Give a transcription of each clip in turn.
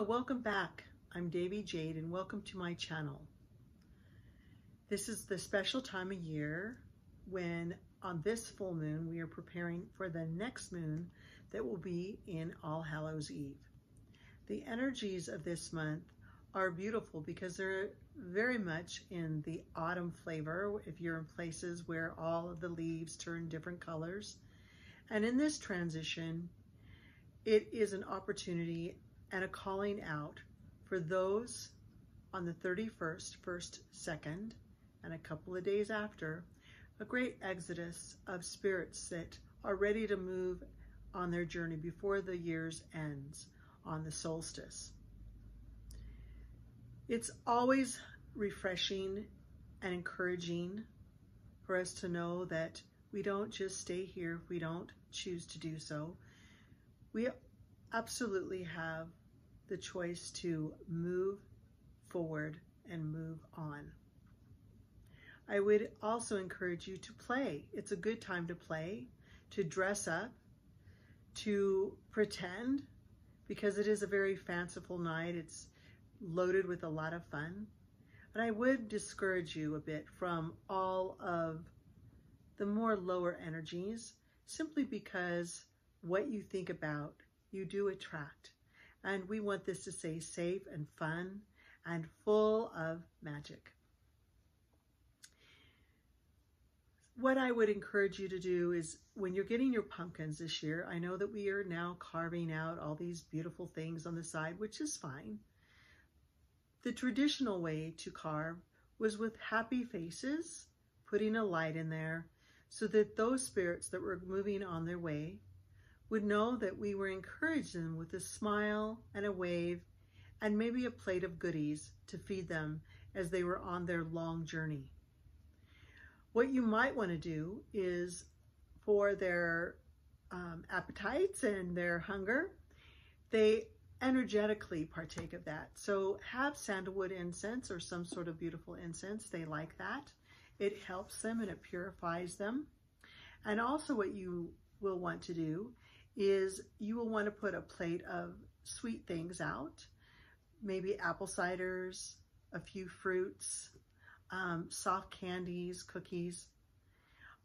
Hello, welcome back. I'm Davy Jade and welcome to my channel. This is the special time of year when on this full moon we are preparing for the next moon that will be in All Hallows Eve. The energies of this month are beautiful because they're very much in the autumn flavor if you're in places where all of the leaves turn different colors. And in this transition, it is an opportunity and a calling out for those on the 31st, 1st, 2nd, and a couple of days after, a great exodus of spirits that are ready to move on their journey before the year's ends on the solstice. It's always refreshing and encouraging for us to know that we don't just stay here if we don't choose to do so. We absolutely have the choice to move forward and move on. I would also encourage you to play. It's a good time to play, to dress up, to pretend, because it is a very fanciful night. It's loaded with a lot of fun. But I would discourage you a bit from all of the more lower energies, simply because what you think about, you do attract. And we want this to stay safe and fun and full of magic. What I would encourage you to do is when you're getting your pumpkins this year, I know that we are now carving out all these beautiful things on the side, which is fine. The traditional way to carve was with happy faces, putting a light in there so that those spirits that were moving on their way would know that we were encouraging them with a smile and a wave and maybe a plate of goodies to feed them as they were on their long journey. What you might want to do is for their appetites and their hunger, they energetically partake of that. So have sandalwood incense or some sort of beautiful incense. They like that. It helps them and it purifies them. And also what you will want to do is you will want to put a plate of sweet things out, maybe apple ciders, a few fruits, soft candies, cookies.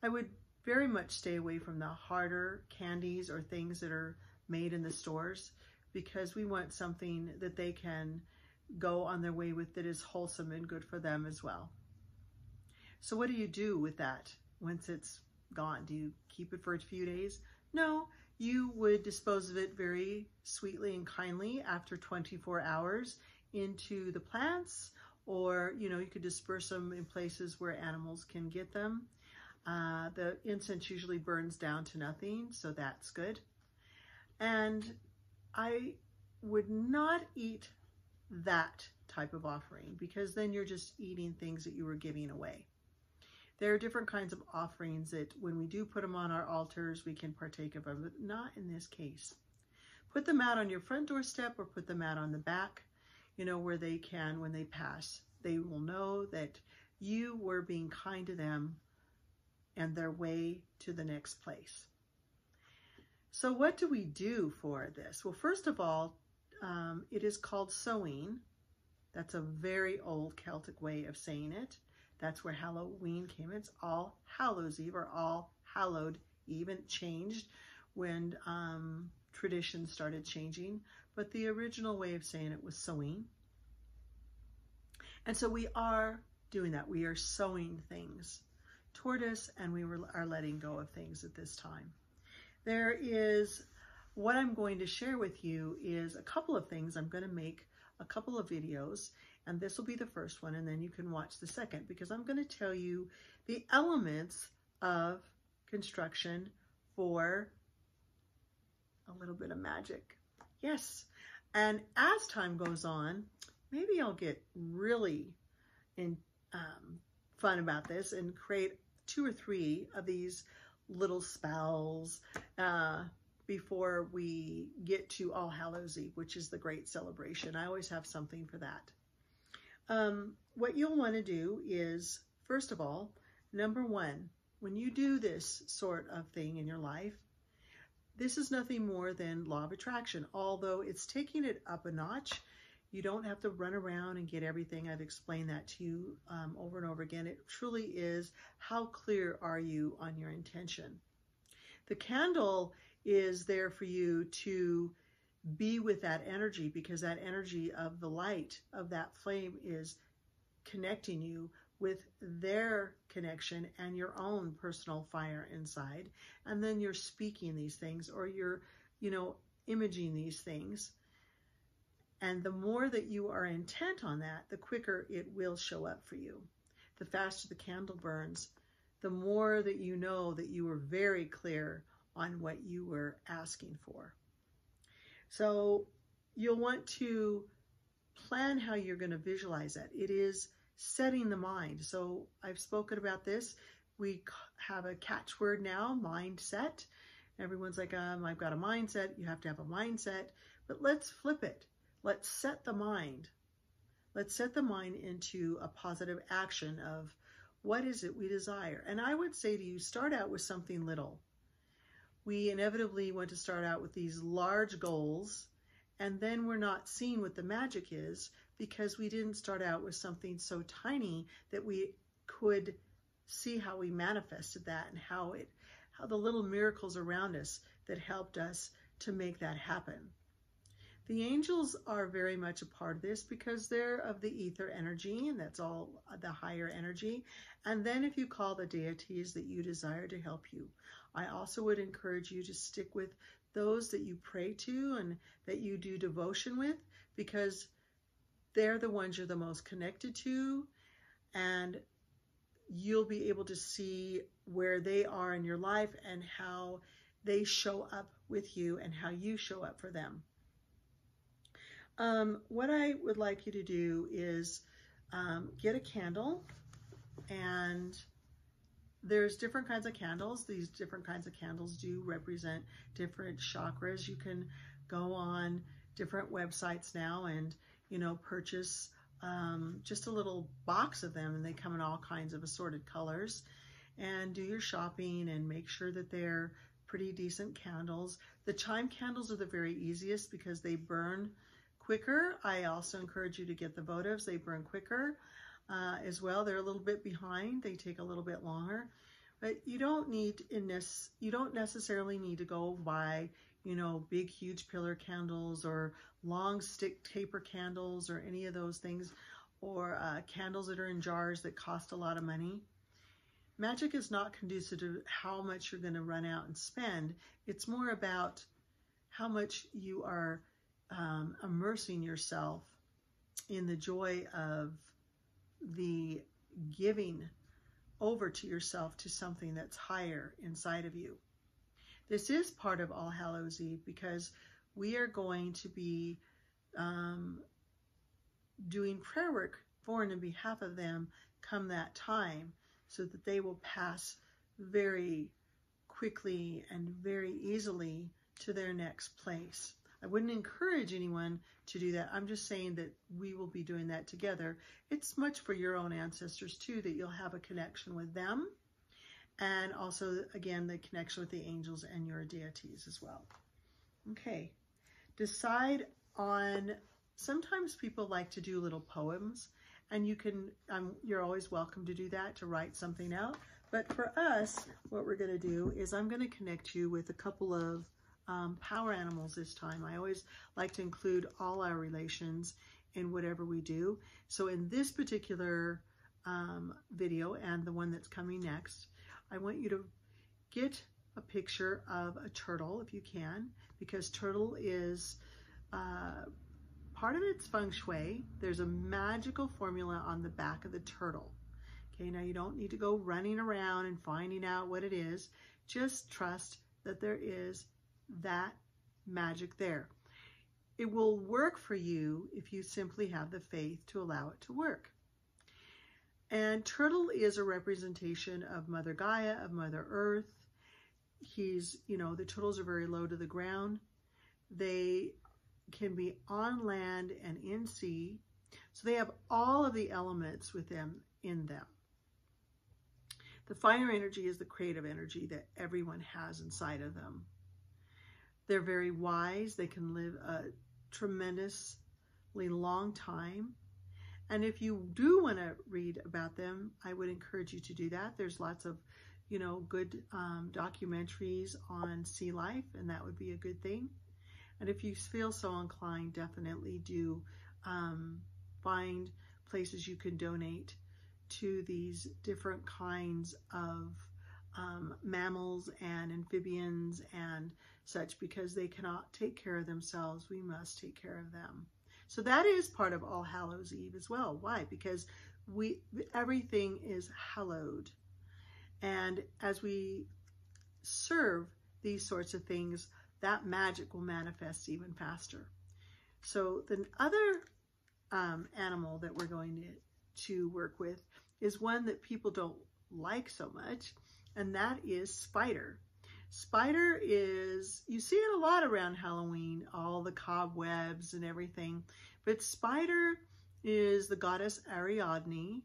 I would very much stay away from the harder candies or things that are made in the stores, because we want something that they can go on their way with that is wholesome and good for them as well. So what do you do with that once it's gone? Do you keep it for a few days? No. You would dispose of it very sweetly and kindly after 24 hours into the plants, or you could disperse them in places where animals can get them. The incense usually burns down to nothing, so that's good. And I would not eat that type of offering, because then you're just eating things that you were giving away. There are different kinds of offerings that when we do put them on our altars, we can partake of them, but not in this case. Put them out on your front doorstep or put them out on the back, where they can, when they pass. They will know that you were being kind to them and their way to the next place. So what do we do for this? Well, first of all, it is called sowing. That's a very old Celtic way of saying it. That's where Halloween came. It's All Hallows Eve or All Hallowed Eve. It changed when traditions started changing, but the original way of saying it was sowing. And so we are doing that. We are sowing things toward us, and we are letting go of things at this time. What I'm going to share with you is a couple of things. I'm going to make a couple of videos, and this will be the first one, and then you can watch the second, because I'm going to tell you the elements of construction for a little bit of magic. Yes. And as time goes on, maybe I'll get really fun about this and create 2 or 3 of these little spells before we get to All Hallows Eve, which is the great celebration. I always have something for that. What you'll want to do is, first of all, number 1, when you do this sort of thing in your life, This is nothing more than law of attraction, although it's taking it up a notch. You don't have to run around and get everything. I've explained that to you over and over again. It truly is, how clear are you on your intention? The candle is there for you to be with that energy, because that energy of the light of that flame is connecting you with their connection and your own personal fire inside. And then you're speaking these things, or you're, imaging these things. And the more that you are intent on that, the quicker it will show up for you. The faster the candle burns, the more that you know that you were very clear on what you were asking for. So you'll want to plan how you're going to visualize that. It is setting the mind. So I've spoken about this. We have a catchword now, mindset. Everyone's like, I've got a mindset. You have to have a mindset. But let's flip it. Let's set the mind. Let's set the mind into a positive action of what is it we desire. And I would say to you, start out with something little. We inevitably want to start out with these large goals, and then we're not seeing what the magic is because we didn't start out with something so tiny that we could see how we manifested that, and how the little miracles around us that helped us to make that happen. The angels are very much a part of this because they're of the ether energy, and that's all the higher energy. And then if you call the deities that you desire to help you, I also would encourage you to stick with those that you pray to and that you do devotion with, because they're the ones you're the most connected to, and you'll be able to see where they are in your life and how they show up with you and how you show up for them. What I would like you to do is get a candle, and there's different kinds of candles. These different kinds of candles do represent different chakras. You can go on different websites now and, purchase just a little box of them, and they come in all kinds of assorted colors, and do your shopping and make sure that they're pretty decent candles. The chime candles are the very easiest because they burn quicker. I also encourage you to get the votives. They burn quicker as well. They're a little bit behind. They take a little bit longer, but you don't necessarily need to go buy, big, huge pillar candles or long stick taper candles or any of those things, or candles that are in jars that cost a lot of money. Magic is not conducive to how much you're going to run out and spend. It's more about how much you are immersing yourself in the joy of the giving over to yourself to something that's higher inside of you. This is part of All Hallows Eve because we are going to be doing prayer work for and on behalf of them come that time, so that they will pass very quickly and very easily to their next place. I wouldn't encourage anyone to do that. I'm just saying that we will be doing that together. It's much for your own ancestors too, that you'll have a connection with them, and also, again, the connection with the angels and your deities as well. Okay, decide on, sometimes people like to do little poems, and you're always welcome to do that, to write something out. But for us, what we're going to do is I'm going to connect you with a couple of power animals this time. I always like to include all our relations in whatever we do. So in this particular video and the one that's coming next, I want you to get a picture of a turtle if you can, because turtle is part of it's feng shui. There's a magical formula on the back of the turtle. Okay, now you don't need to go running around and finding out what it is. Just trust that there is that magic there. It will work for you if you simply have the faith to allow it to work. And turtle is a representation of Mother Gaia, of Mother Earth. The turtles are very low to the ground. They can be on land and in sea. So they have all of the elements with them in them. The fire energy is the creative energy that everyone has inside of them. They're very wise. They can live a tremendously long time. And if you do want to read about them, I would encourage you to do that. There's lots of, you know, good documentaries on sea life, and that would be a good thing. And if you feel so inclined, definitely do find places you can donate to these different kinds of mammals and amphibians and such, because they cannot take care of themselves. We must take care of them. So that is part of All Hallows Eve as well. Why? Because everything is hallowed. And as we serve these sorts of things, that magic will manifest even faster. So the other animal that we're going to work with is one that people don't like so much, and that is Spider. Spider is, you see it a lot around Halloween, all the cobwebs and everything, but Spider is the goddess Ariadne,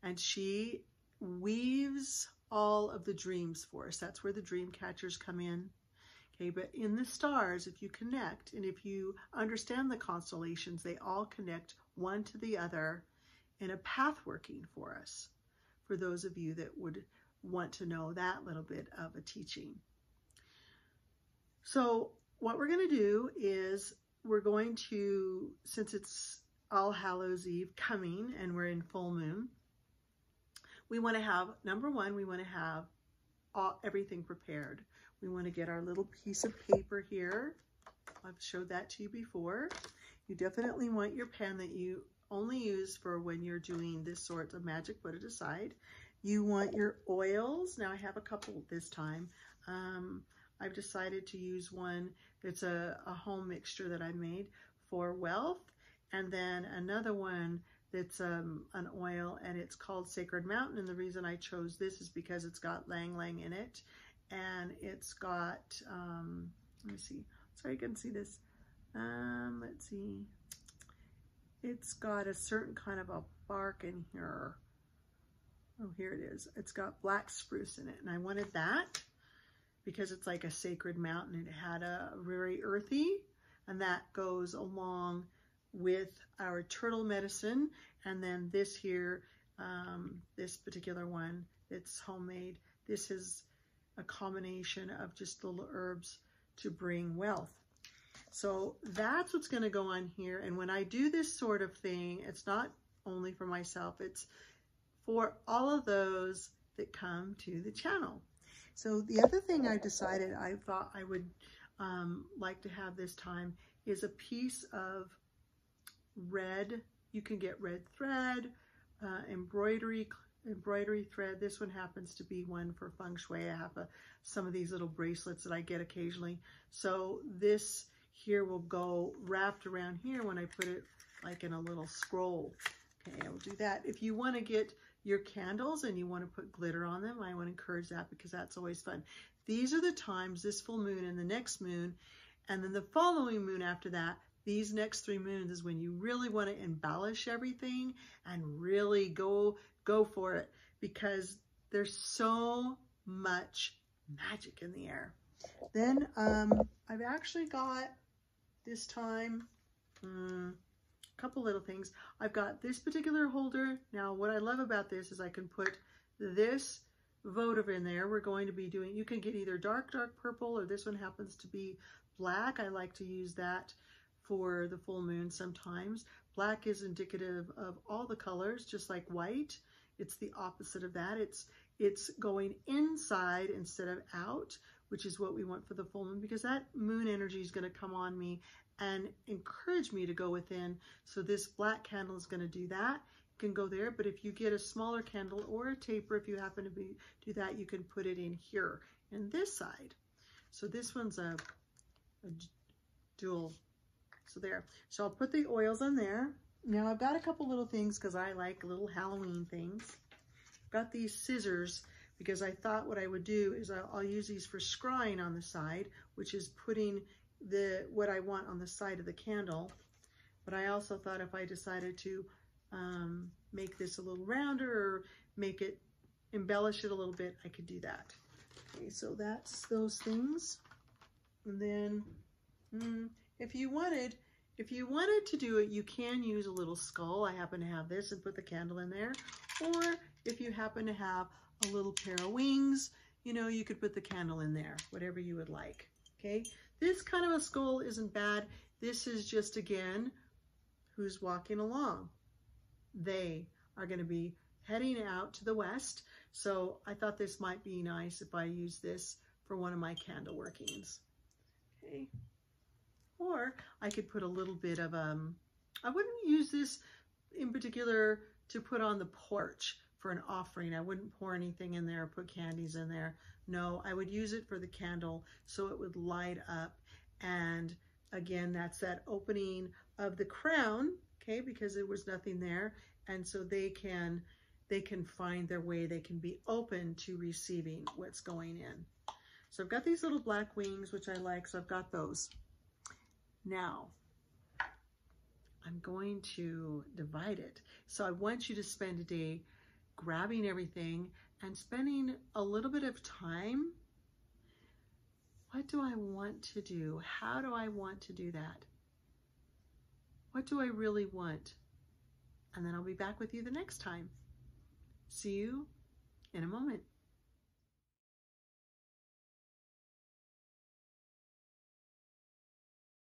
and she weaves all of the dreams for us. That's where the dream catchers come in. Okay, but in the stars, if you connect and if you understand the constellations, they all connect one to the other in a path working for us, for those of you that would want to know that little bit of a teaching. So what we're going to do is we're going to, since it's All Hallows Eve coming and we're in full moon, we want to have, number one, we want to have everything prepared. We want to get our little piece of paper here. I've showed that to you before. You definitely want your pen that you only use for when you're doing this sort of magic, put it aside. You want your oils. Now I have a couple this time. I've decided to use one that's a home mixture that I made for wealth, and then another one that's an oil, and it's called Sacred Mountain. And the reason I chose this is because it's got Lang Lang in it, and it's got, let me see, so you can see this. Let's see. It's got a certain kind of a bark in here. Oh, here it is. It's got black spruce in it, and I wanted that because it's like a sacred mountain. It had a very earthy, and that goes along with our turtle medicine. And then this here, this particular one, it's homemade. This is a combination of just little herbs to bring wealth. So that's what's going to go on here. And when I do this sort of thing, it's not only for myself, it's for all of those that come to the channel. So the other thing I decided I thought I would like to have this time is a piece of red. You can get red thread, embroidery thread. This one happens to be one for feng shui. I have some of these little bracelets that I get occasionally. So this here will go wrapped around here when I put it like in a little scroll. Okay, I will do that. If you want to get your candles and you want to put glitter on them, I would encourage that because that's always fun. These are the times, this full moon and the next moon, and then the following moon after that, these next 3 moons is when you really want to embellish everything and really go for it, because there's so much magic in the air. Then I've actually got this time a couple little things. I've got this particular holder. Now what I love about this is I can put this votive in there. We're going to be doing, you can get either dark purple, or this one happens to be black. I like to use that for the full moon sometimes. Black is indicative of all the colors, just like white. It's the opposite of that. It's going inside instead of out, which is what we want for the full moon, because that moon energy is going to come on me and encourage me to go within. So this black candle is going to do that. It can go there, but if you get a smaller candle or a taper, if you happen to do that, you can put it in here, in this side. So this one's a dual. So there. So I'll put the oils on there. Now I've got a couple little things because I like little Halloween things. I've got these scissors because I thought what I would do is I'll use these for scrying on the side, which is putting what I want on the side of the candle. But I also thought if I decided to make this a little rounder or make it, embellish it a little bit, I could do that. Okay, so that's those things. And then if you wanted to do it, you can use a little skull. I happen to have this and put the candle in there. Or if you happen to have a little pair of wings, you know, you could put the candle in there, whatever you would like. Okay, this kind of a skull isn't bad. This is just, again, who's walking along. They are going to be heading out to the west. So I thought this might be nice if I use this for one of my candle workings. Okay. Or I could put a little bit of, I wouldn't use this in particular to put on the porch for an offering. I wouldn't pour anything in there, put candies in there. No, I would use it for the candle so it would light up. And again, that's that opening of the crown, okay, because there was nothing there. And so they can find their way, they can be open to receiving what's going in. So I've got these little black wings, which I like, so I've got those. Now, I'm going to divide it. So I want you to spend a day grabbing everything and spending a little bit of time. What do I want to do? How do I want to do that? What do I really want? And then I'll be back with you the next time. See you in a moment.